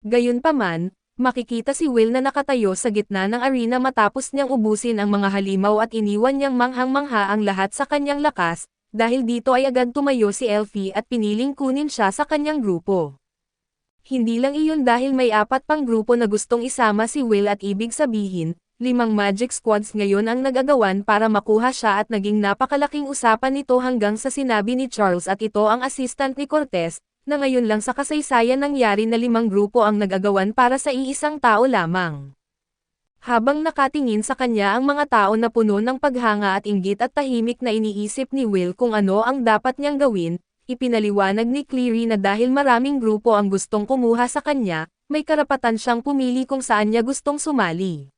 Gayunpaman, makikita si Will na nakatayo sa gitna ng arena matapos niyang ubusin ang mga halimaw at iniwan niyang manghang-mangha ang lahat sa kanyang lakas, dahil dito ay agad tumayo si Elfie at piniling kunin siya sa kanyang grupo. Hindi lang iyon dahil may 4 pang grupo na gustong isama si Will at ibig sabihin, 5 Magic Squads ngayon ang nagagawan para makuha siya at naging napakalaking usapan nito hanggang sa sinabi ni Charles at ito ang assistant ni Cortez, na ngayon lang sa kasaysayan nangyari na 5 grupo ang nagagawan para sa iisang tao lamang. Habang nakatingin sa kanya ang mga tao na puno ng paghanga at inggit at tahimik na iniisip ni Will kung ano ang dapat niyang gawin, ipinaliwanag ni Cleary na dahil maraming grupo ang gustong kumuha sa kanya, may karapatan siyang pumili kung saan niya gustong sumali.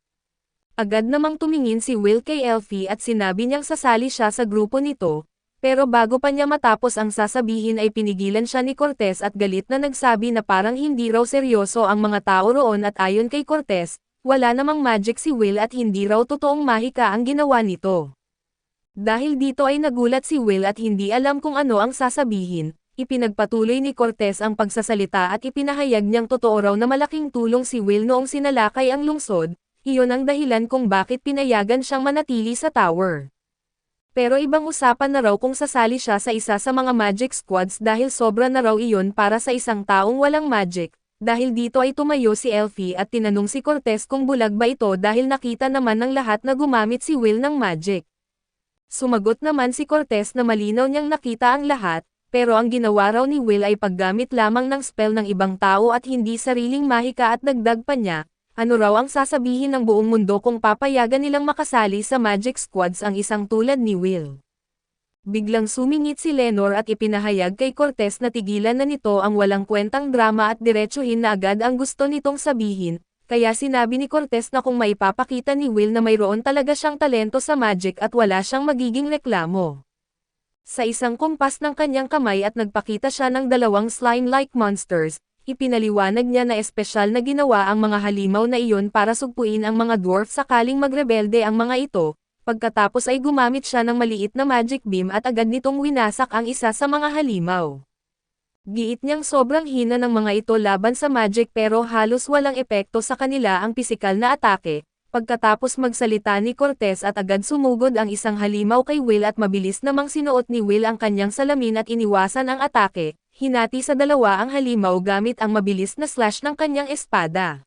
Agad namang tumingin si Will kay Elfie at sinabi niyang sasali siya sa grupo nito, pero bago pa niya matapos ang sasabihin ay pinigilan siya ni Cortez at galit na nagsabi na parang hindi raw seryoso ang mga tao roon at ayon kay Cortez, wala namang magic si Will at hindi raw totoong mahika ang ginawa nito. Dahil dito ay nagulat si Will at hindi alam kung ano ang sasabihin, ipinagpatuloy ni Cortez ang pagsasalita at ipinahayag niyang totoo raw na malaking tulong si Will noong sinalakay ang lungsod, iyon ang dahilan kung bakit pinayagan siyang manatili sa tower. Pero ibang usapan na raw kung sasali siya sa isa sa mga magic squads dahil sobra na raw iyon para sa isang taong walang magic. Dahil dito ay tumayo si Elfie at tinanong si Cortez kung bulag ba ito dahil nakita naman ng lahat na gumamit si Will ng magic. Sumagot naman si Cortez na malinaw niyang nakita ang lahat, pero ang ginawa raw ni Will ay paggamit lamang ng spell ng ibang tao at hindi sariling mahika at dagdag pa niya. Ano raw ang sasabihin ng buong mundo kung papayagan nilang makasali sa Magic Squads ang isang tulad ni Will? Biglang sumingit si Lenore at ipinahayag kay Cortez na tigilan na nito ang walang kwentang drama at diretsuhin na agad ang gusto nitong sabihin, kaya sinabi ni Cortez na kung maipapakita ni Will na mayroon talaga siyang talento sa magic at wala siyang magiging reklamo. Sa isang kumpas ng kanyang kamay at nagpakita siya ng 2 slime-like monsters, ipinaliwanag niya na espesyal na ginawa ang mga halimaw na iyon para sugpuin ang mga dwarf sakaling magrebelde ang mga ito, pagkatapos ay gumamit siya ng maliit na magic beam at agad nitong winasak ang isa sa mga halimaw. Giit niyang sobrang hina ng mga ito laban sa magic pero halos walang epekto sa kanila ang pisikal na atake, pagkatapos magsalita ni Cortez at agad sumugod ang isang halimaw kay Will at mabilis namang sinuot ni Will ang kanyang salamin at iniwasan ang atake. Hinati sa 2 ang halimaw gamit ang mabilis na slash ng kanyang espada.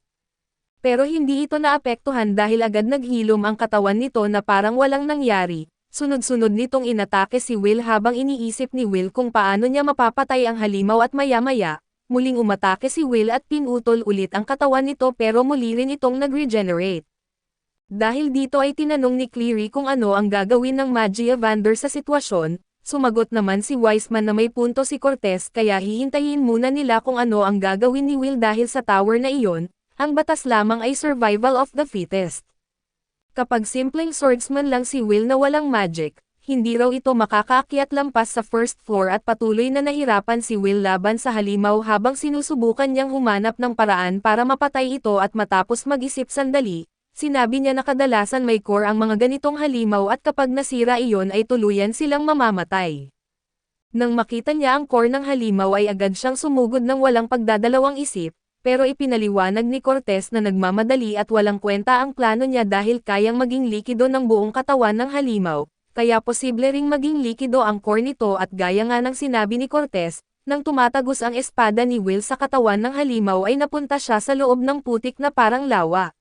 Pero hindi ito naapektuhan dahil agad naghilom ang katawan nito na parang walang nangyari. Sunod-sunod nitong inatake si Will habang iniisip ni Will kung paano niya mapapatay ang halimaw at maya-maya, muling umatake si Will at pinutol ulit ang katawan nito pero muli rin itong nag-regenerate. Dahil dito ay tinanong ni Cleary kung ano ang gagawin ng Magia Vander sa sitwasyon. Sumagot naman si Wiseman na may punto si Cortez kaya hihintayin muna nila kung ano ang gagawin ni Will dahil sa tower na iyon, ang batas lamang ay survival of the fittest. Kapag simpleng swordsman lang si Will na walang magic, hindi raw ito makakaakyat lampas sa first floor at patuloy na nahirapan si Will laban sa halimaw habang sinusubukan niyang humanap ng paraan para mapatay ito at matapos mag-isip sandali. Sinabi niya na kadalasan may core ang mga ganitong halimaw at kapag nasira iyon ay tuluyan silang mamamatay. Nang makita niya ang core ng halimaw ay agad siyang sumugod ng walang pagdadalawang isip, pero ipinaliwanag ni Cortez na nagmamadali at walang kwenta ang plano niya dahil kayang maging likido ng buong katawan ng halimaw, kaya posible ring maging likido ang core nito at gaya nga ng sinabi ni Cortez, nang tumatagos ang espada ni Will sa katawan ng halimaw ay napunta siya sa loob ng putik na parang lawa.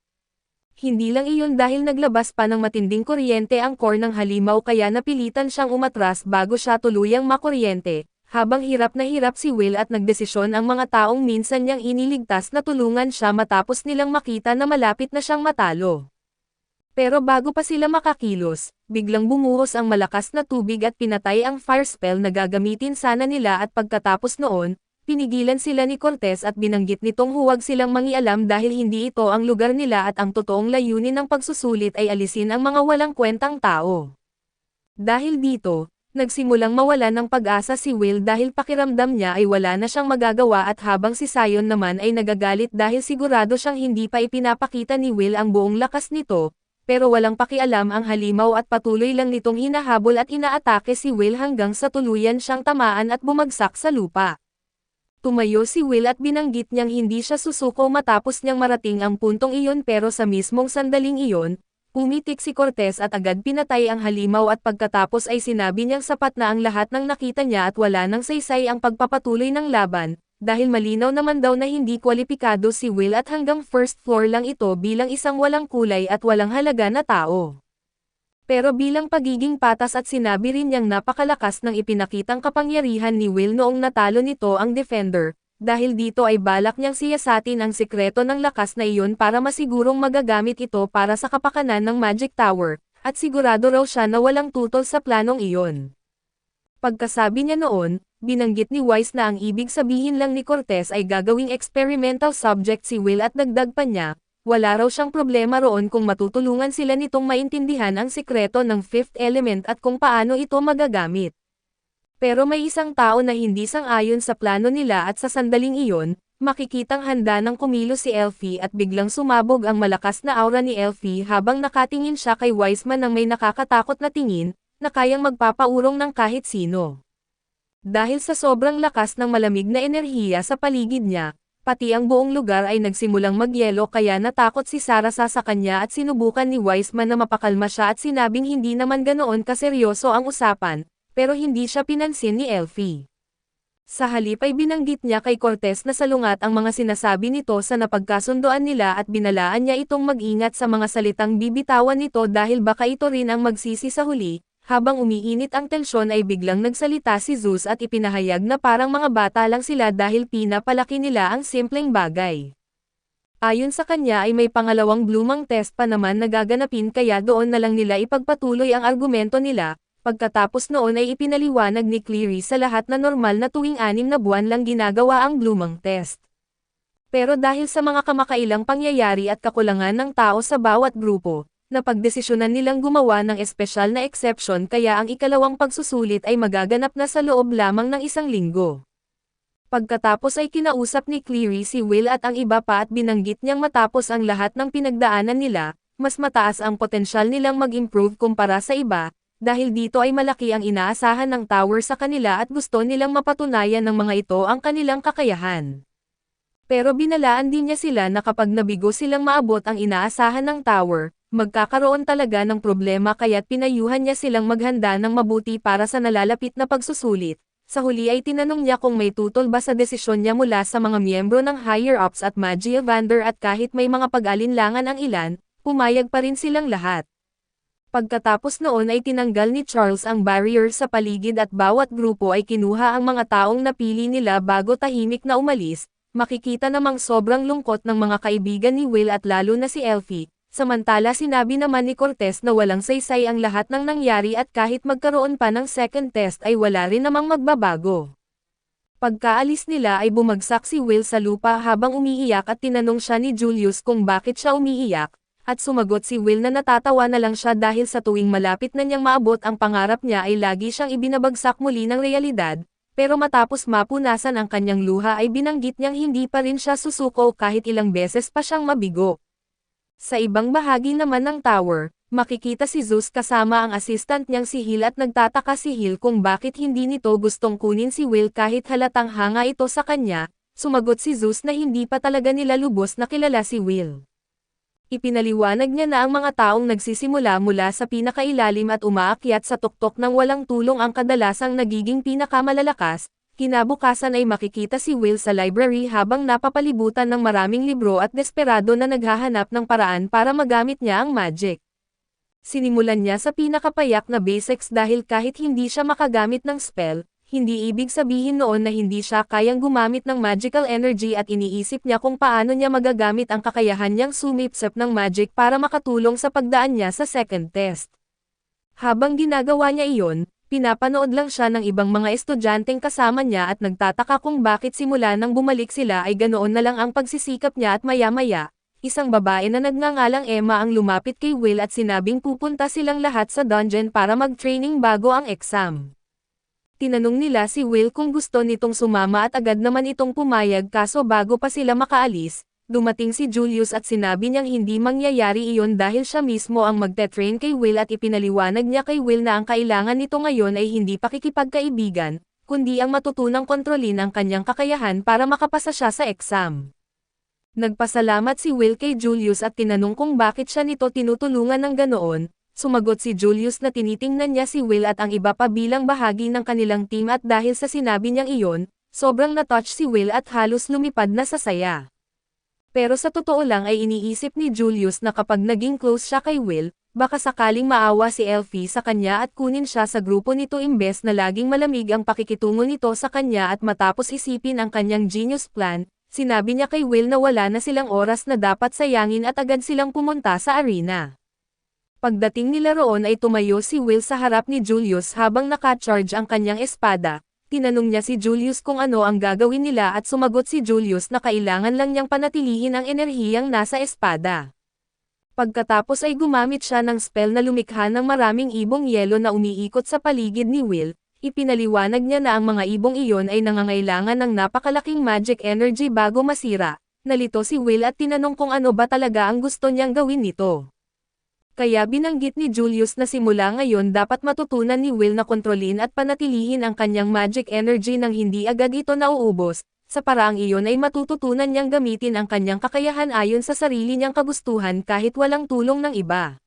Hindi lang iyon dahil naglabas pa ng matinding kuryente ang core ng halimaw kaya napilitan siyang umatras bago siya tuluyang makuryente, habang hirap na hirap si Will at nagdesisyon ang mga taong minsan niyang iniligtas na tulungan siya matapos nilang makita na malapit na siyang matalo. Pero bago pa sila makakilos, biglang bumuhos ang malakas na tubig at pinatay ang fire spell na gagamitin sana nila at pagkatapos noon, pinigilan sila ni Cortez at binanggit nitong huwag silang mangialam dahil hindi ito ang lugar nila at ang totoong layunin ng pagsusulit ay alisin ang mga walang kwentang tao. Dahil dito, nagsimulang mawala ng pag-asa si Will dahil pakiramdam niya ay wala na siyang magagawa at habang si Sion naman ay nagagalit dahil sigurado siyang hindi pa ipinapakita ni Will ang buong lakas nito, pero walang pakialam ang halimaw at patuloy lang nitong hinahabol at inaatake si Will hanggang sa tuluyan siyang tamaan at bumagsak sa lupa. Tumayo si Will at binanggit niyang hindi siya susuko matapos niyang marating ang puntong iyon pero sa mismong sandaling iyon, pumitik si Cortez at agad pinatay ang halimaw at pagkatapos ay sinabi niyang sapat na ang lahat ng nakita niya at wala nang saysay ang pagpapatuloy ng laban, dahil malinaw naman daw na hindi kwalipikado si Will at hanggang first floor lang ito bilang isang walang kulay at walang halaga na tao. Pero bilang pagiging patas at sinabi rin niyang napakalakas ng ipinakitang kapangyarihan ni Will noong natalo nito ang Defender, dahil dito ay balak niyang siyasatin ang sikreto ng lakas na iyon para masigurong magagamit ito para sa kapakanan ng Magic Tower, at sigurado raw siya na walang tutol sa planong iyon. Pagkasabi niya noon, binanggit ni Wise na ang ibig sabihin lang ni Cortez ay gagawing experimental subject si Will at dagdag pa niya, wala raw siyang problema roon kung matutulungan sila nitong maintindihan ang sikreto ng fifth element at kung paano ito magagamit. Pero may isang tao na hindi sang-ayon sa plano nila at sa sandaling iyon, makikitang handa ng kumilos si Elfie at biglang sumabog ang malakas na aura ni Elfie habang nakatingin siya kay Wiseman ng may nakakatakot na tingin, na kayang magpapaurong ng kahit sino. Dahil sa sobrang lakas ng malamig na enerhiya sa paligid niya, pati ang buong lugar ay nagsimulang magyelo kaya natakot si Sarah sa kanya at sinubukan ni Wiseman na mapakalma siya at sinabing hindi naman ganoon kaseryoso ang usapan, pero hindi siya pinansin ni Elfie. Sa halip ay binanggit niya kay Cortez na salungat ang mga sinasabi nito sa napagkasundoan nila at binalaan niya itong mag-ingat sa mga salitang bibitawan nito dahil baka ito rin ang magsisi sa huli. Habang umiinit ang tensyon ay biglang nagsalita si Zeus at ipinahayag na parang mga bata lang sila dahil pinapalaki nila ang simpleng bagay. Ayon sa kanya ay may pangalawang blumang test pa naman na gaganapin kaya doon na lang nila ipagpatuloy ang argumento nila, pagkatapos noon ay ipinaliwanag ni Cleary sa lahat na normal na tuwing 6 na buwan lang ginagawa ang blumang test. Pero dahil sa mga kamakailang pangyayari at kakulangan ng tao sa bawat grupo, napagdesisyonan nilang gumawa ng espesyal na exception kaya ang ikalawang pagsusulit ay magaganap na sa loob lamang ng 1 linggo. Pagkatapos ay kinausap ni Cleary si Will at ang iba pa at binanggit niyang matapos ang lahat ng pinagdaanan nila, mas mataas ang potensyal nilang mag-improve kumpara sa iba, dahil dito ay malaki ang inaasahan ng tower sa kanila at gusto nilang mapatunayan ng mga ito ang kanilang kakayahan. Pero binalaan din niya sila na kapag nabigo silang maabot ang inaasahan ng tower, magkakaroon talaga ng problema kaya't pinayuhan niya silang maghanda ng mabuti para sa nalalapit na pagsusulit. Sa huli ay tinanong niya kung may tutol ba sa desisyon niya mula sa mga miyembro ng higher-ups at Magia Vander at kahit may mga pag-alinlangan ang ilan, pumayag pa rin silang lahat. Pagkatapos noon ay tinanggal ni Charles ang barrier sa paligid at bawat grupo ay kinuha ang mga taong napili nila bago tahimik na umalis, makikita namang sobrang lungkot ng mga kaibigan ni Will at lalo na si Elfie. Samantala sinabi naman ni Cortez na walang saysay ang lahat ng nangyari at kahit magkaroon pa ng second test ay wala rin namang magbabago. Pagkaalis nila ay bumagsak si Will sa lupa habang umiiyak at tinanong siya ni Julius kung bakit siya umiiyak, at sumagot si Will na natatawa na lang siya dahil sa tuwing malapit na niyang maabot ang pangarap niya ay lagi siyang ibinabagsak muli ng realidad, pero matapos mapunasan ang kanyang luha ay binanggit niyang hindi pa rin siya susuko kahit ilang beses pa siyang mabigo. Sa ibang bahagi naman ng tower, makikita si Zeus kasama ang assistant niyang si Hill at nagtataka si Hill kung bakit hindi nito gustong kunin si Will kahit halatang hanga ito sa kanya, sumagot si Zeus na hindi pa talaga nila lubos na kilala si Will. Ipinaliwanag niya na ang mga taong nagsisimula mula sa pinakailalim at umaakyat sa tuktok ng walang tulong ang kadalasang nagiging pinakamalalakas. Kinabukasan ay makikita si Will sa library habang napapalibutan ng maraming libro at desperado na naghahanap ng paraan para magamit niya ang magic. Sinimulan niya sa pinakapayak na basics dahil kahit hindi siya makagamit ng spell, hindi ibig sabihin noon na hindi siya kayang gumamit ng magical energy at iniisip niya kung paano niya magagamit ang kakayahan niyang sumipsip ng magic para makatulong sa pagdaan niya sa second test. Habang ginagawa niya iyon, pinapanood lang siya ng ibang mga estudyanteng kasama niya at nagtataka kung bakit simula nang bumalik sila ay ganoon na lang ang pagsisikap niya at maya-maya, isang babae na nagngangalang Emma ang lumapit kay Will at sinabing pupunta silang lahat sa dungeon para mag-training bago ang exam. Tinanong nila si Will kung gusto nitong sumama at agad naman itong pumayag kaso bago pa sila makaalis, dumating si Julius at sinabi niyang hindi mangyayari iyon dahil siya mismo ang magte-train kay Will at ipinaliwanag niya kay Will na ang kailangan nito ngayon ay hindi pakikipagkaibigan, kundi ang matutunang kontrolin ang kanyang kakayahan para makapasa siya sa exam. Nagpasalamat si Will kay Julius at tinanong kung bakit siya nito tinutulungan ng ganoon. Sumagot si Julius na tinitingnan niya si Will at ang iba pa bilang bahagi ng kanilang team at dahil sa sinabi niyang iyon, sobrang na-touch si Will at halos lumipad na sa saya. Pero sa totoo lang ay iniisip ni Julius na kapag naging close siya kay Will, baka sakaling maawa si Elfie sa kanya at kunin siya sa grupo nito imbes na laging malamig ang pakikitungo nito sa kanya at matapos isipin ang kanyang genius plan, sinabi niya kay Will na wala na silang oras na dapat sayangin at agad silang pumunta sa arena. Pagdating nila roon ay tumayo si Will sa harap ni Julius habang naka-charge ang kanyang espada. Tinanong niya si Julius kung ano ang gagawin nila at sumagot si Julius na kailangan lang niyang panatilihin ang enerhiyang nasa espada. Pagkatapos ay gumamit siya ng spell na lumikha ng maraming ibong yelo na umiikot sa paligid ni Will. Ipinaliwanag niya na ang mga ibong iyon ay nangangailangan ng napakalaking magic energy bago masira. Nalito si Will at tinanong kung ano ba talaga ang gusto niyang gawin nito. Kaya binanggit ni Julius na simula ngayon dapat matutunan ni Will na kontrolin at panatilihin ang kanyang magic energy nang hindi agad ito nauubos, sa paraang iyon ay matututunan niyang gamitin ang kanyang kakayahan ayon sa sarili niyang kagustuhan kahit walang tulong ng iba.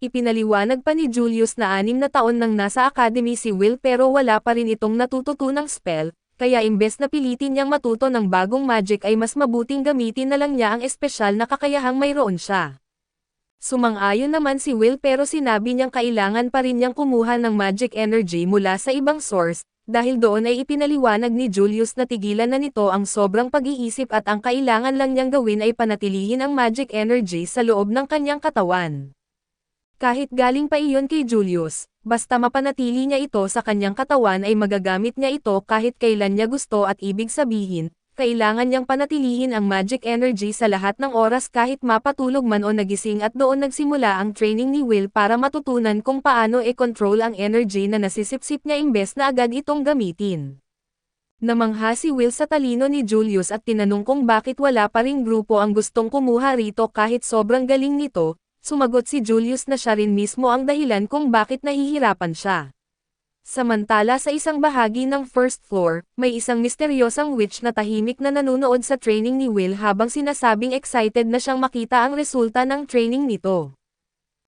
Ipinaliwanag pa ni Julius na 6 na taon nang nasa academy si Will pero wala pa rin itong natututunang spell, kaya imbes na pilitin niyang matuto ng bagong magic ay mas mabuting gamitin na lang niya ang espesyal na kakayahang mayroon siya. Sumang-ayon naman si Will pero sinabi niyang kailangan pa rin niyang kumuha ng magic energy mula sa ibang source, dahil doon ay ipinaliwanag ni Julius na tigilan na nito ang sobrang pag-iisip at ang kailangan lang niyang gawin ay panatilihin ang magic energy sa loob ng kanyang katawan. Kahit galing pa iyon kay Julius, basta mapanatili niya ito sa kanyang katawan ay magagamit niya ito kahit kailan niya gusto at ibig sabihin, kailangan niyang panatilihin ang magic energy sa lahat ng oras kahit mapatulog man o nagising at doon nagsimula ang training ni Will para matutunan kung paano i-control ang energy na nasisipsip niya imbes na agad itong gamitin. Namangha si Will sa talino ni Julius at tinanong kung bakit wala pa ring grupo ang gustong kumuha rito kahit sobrang galing nito, sumagot si Julius na siya rin mismo ang dahilan kung bakit nahihirapan siya. Samantala sa isang bahagi ng first floor, may isang misteryosang witch na tahimik na nanunood sa training ni Will habang sinasabing excited na siyang makita ang resulta ng training nito.